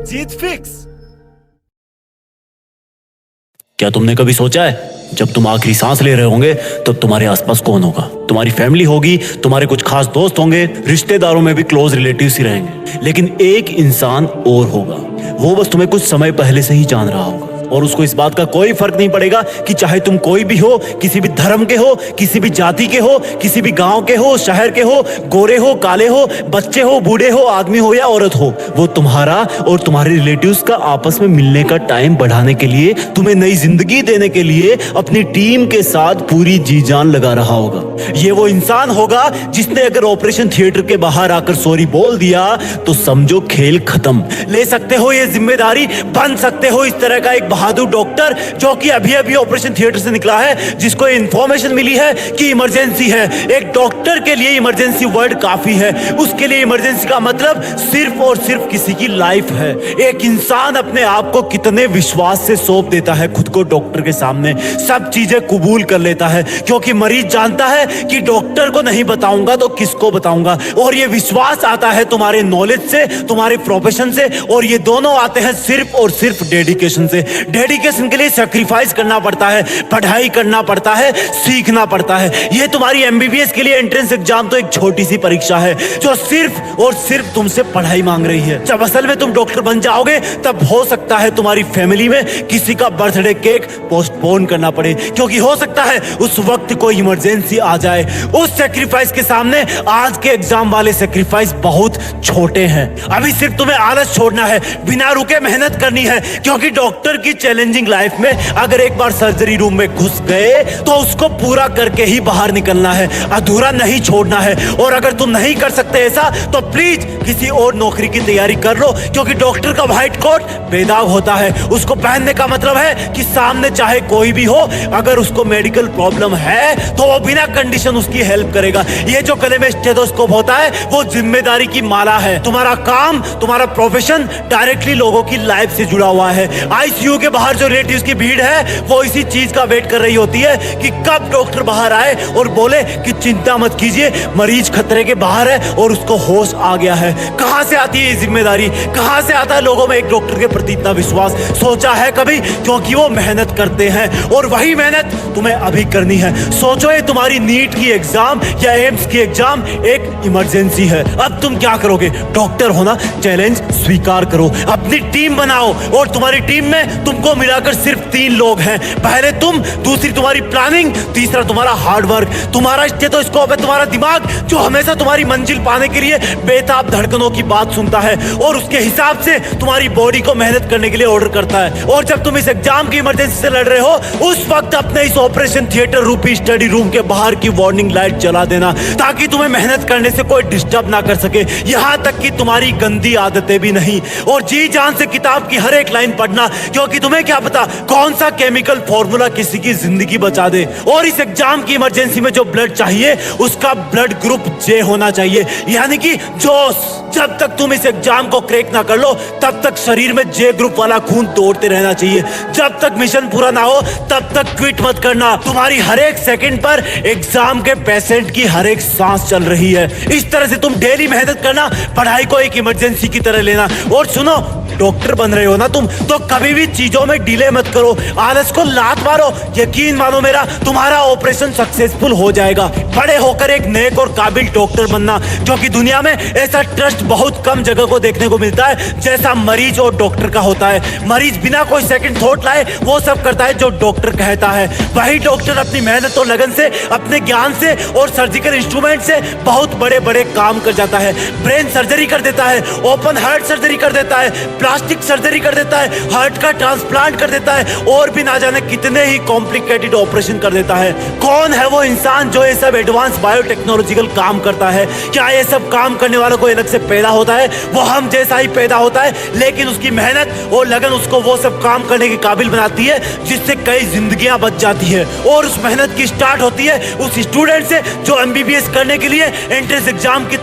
जीत fix. क्या तुमने कभी सोचा है जब तुम आखिरी सांस ले रहे होंगे तब तुम्हारे आसपास कौन होगा? तुम्हारी फैमिली होगी, तुम्हारे कुछ खास दोस्त होंगे, रिश्तेदारों में भी क्लोज रिलेटिव्स ही रहेंगे, लेकिन एक इंसान और होगा। वो बस तुम्हें कुछ समय पहले से ही जान रहा होगा और उसको इस बात का कोई फर्क नहीं पड़ेगा कि चाहे तुम कोई भी हो, किसी भी धर्म के हो, किसी भी जाति के हो, किसी भी गांव के हो, शहर के हो, गोरे हो, काले हो, बच्चे हो, बूढ़े हो, आदमी हो या औरत हो, वो तुम्हारा और तुम्हारे रिलेटिव्स का आपस में मिलने का टाइम बढ़ाने के लिए, तुम्हें नई जिंदगी देने के लिए अपनी टीम के साथ पूरी जी जान लगा रहा होगा। ये वो इंसान होगा जिसने अगर ऑपरेशन थिएटर के बाहर आकर सॉरी बोल दिया तो समझो खेल खत्म। ले सकते हो ये जिम्मेदारी, बन सकते हो इस तरह का एक बहादुर डॉक्टर जो कि अभी अभी ऑपरेशन थिएटर से निकला है, जिसको इंफॉर्मेशन मिली है कि इमरजेंसी है। एक डॉक्टर के लिए इमरजेंसी वर्ड काफी है। उसके लिए इमरजेंसी का मतलब सिर्फ और सिर्फ किसी की लाइफ है। एक इंसान अपने आप को कितने विश्वास से सौंप देता है खुद को डॉक्टर के सामने, सब चीजें कबूल कर लेता है क्योंकि मरीज जानता है कि डॉक्टर को नहीं बताऊंगा तो किसको बताऊंगा। और ये विश्वास आता है तुम्हारे नॉलेज से, तुम्हारे प्रोफेशन से, और ये दोनों आते हैं सिर्फ और सिर्फ डेडिकेशन से। डेडिकेशन के लिए सैक्रिफाइस करना पड़ता है, पढ़ाई करना पड़ता है, सीखना पड़ता है। ये तुम्हारी एमबीबीएस के लिए एंट्रेंस एग्जाम तो एक छोटी सी परीक्षा है जो सिर्फ और सिर्फ तुमसे पढ़ाई मांग रही है। जब असल में तुम डॉक्टर बन जाओगे तब हो सकता है तुम्हारी फैमिली में किसी का बर्थडे केक पोस्टपोन करना पड़े, क्योंकि हो सकता है उस वक्त कोई इमरजेंसी आ जाए। उस सैक्रिफाइस के सामने आज के एग्जाम वाले सैक्रिफाइस बहुत छोटे हैं। अभी सिर्फ तुम्हें आलस छोड़ना है, बिना रुके मेहनत करनी है, क्योंकि डॉक्टर की चैलेंजिंग लाइफ में अगर एक बार सर्जरी रूम में घुस गए तो उसको पूरा करके ही बाहर निकलना है, अधूरा नहीं छोड़ना है। और अगर तुम नहीं कर सकते ऐसा तो प्लीज किसी और नौकरी की तैयारी कर लो, क्योंकि डॉक्टर का व्हाइट कोट बेदाग होता है। उसको पहनने का मतलब है कि सामने चाहे कोई भी हो, अगर उसको मेडिकल प्रॉब्लम है तो वो बिना कंडीशन उसकी हेल्प करेगा। ये जो गले में स्टेथोस्कोप होता है वो जिम्मेदारी की माला है। तुम्हारा काम, तुम्हारा प्रोफेशन डायरेक्टली लोगों की लाइफ से जुड़ा हुआ है। आईसीयू के बाहर जो रिलेटिव्स की भीड़ है वो इसी चीज का वेट कर रही होती है कि कब डॉक्टर बाहर आए और बोले कि चिंता मत कीजिए, मरीज खतरे के बाहर है और उसको होश आ गया है। कहां से आती है ये जिम्मेदारी, कहां से आता है लोगों में एक डॉक्टर के प्रति इतना विश्वास? सोचा है कभी? क्योंकि वो मेहनत करते हैं और वही मेहनत तुम्हें अभी करनी है। सोचो ये तुम्हारी नीट की एग्जाम या एम्स की एग्जाम एक इमरजेंसी है। अब तुम क्या करोगे? डॉक्टर होना चैलेंज स्वीकार करो, अपनी टीम बनाओ और तुम्हारी टीम में तुमको मिलाकर सिर्फ 3 लोग हैं। पहले तुम, दूसरी तुम्हारी प्लानिंग, तीसरा तुम्हारा हार्डवर्क। तुम्हारा स्टेथोस्कोप है तुम्हारा दिमाग जो हमेशा तुम्हारी मंजिल पाने के लिए बेताब धड़कनों की बात सुनता है और उसके हिसाब से तुम्हारी बॉडी को मेहनत करने के लिए ऑर्डर करता है। और जब तुम इस एग्जाम की इमरजेंसी से लड़ रहे हो उस वक्त अपने इस ऑपरेशन थिएटर रूपी स्टडी रूम के बाहर की वार्निंग लाइट जला देना ताकि तुम्हें मेहनत करने से कोई डिस्टर्ब ना कर सके, यहां तक कि तुम्हारी गंदी आदतें भी नहीं। और जी जान से किताब की हर एक लाइन पढ़ना, क्योंकि तुम्हें क्या पता कौन सा केमिकल फॉर्मूला किसी की जिंदगी बचा दे। और इस एग्जाम की इमरजेंसी में जो ब्लड चाहिए उसका ब्लड ग्रुप जे होना चाहिए, यानी कि जोश। जब तक तुम इस एग्जाम को क्रैक ना कर लो तब तक शरीर में जे ग्रुप वाला खून दौड़ते रहना चाहिए। जब तक मिशन पूरा ना हो तब तक क्विट मत करना। तुम्हारी हर एक सेकंड पर एग्जाम के पेशेंट की हर एक सांस चल रही है। इस तरह से तुम डेली मेहनत करना, पढ़ाई को एक इमरजेंसी की तरह लेना। और सुनो, डॉक्टर बन रहे हो ना तुम, तो कभी भी चीजों में डिले मत करो, आलस को लात मारो। यकीन मानो मेरा, तुम्हारा ऑपरेशन सक्सेसफुल हो जाएगा। बड़े होकर एक नेक और काबिल डॉक्टर बनना, क्योंकि दुनिया में ऐसा ट्रस्ट बहुत कम जगह को देखने को मिलता है जैसा मरीज और डॉक्टर का होता है। मरीज बिना कोई सेकंड थॉट लाए वो सब करता है जो डॉक्टर कहता है। वही डॉक्टर अपनी मेहनत और लगन से, अपने ज्ञान से और सर्जिकल इंस्ट्रूमेंट से बहुत बड़े बड़े काम कर जाता है। ब्रेन सर्जरी कर देता है, ओपन हार्ट सर्जरी कर देता है, प्लास्टिक सर्जरी कर देता है, हार्ट का ट्रांसप्लांट कर देता है और भी ना जाने कितने ही कॉम्प्लिकेटेड ऑपरेशन कर देता है। कौन है वो इंसान जो ये सब एडवांस बायोटेक्नोलॉजिकल काम करता है? क्या ये सब काम करने वालों को अलग से पैदा होता है? वो हम जैसा ही पैदा होता है, लेकिन उसकी मेहनत और लगन उसको वो सब काम करने के काबिल बनाती है जिससे कई जिंदगियां बच जाती है। और उस मेहनत की स्टार्ट होती है उस स्टूडेंट से जो एमबीबीएस करने के लिए एंट्रेंस एग्जाम की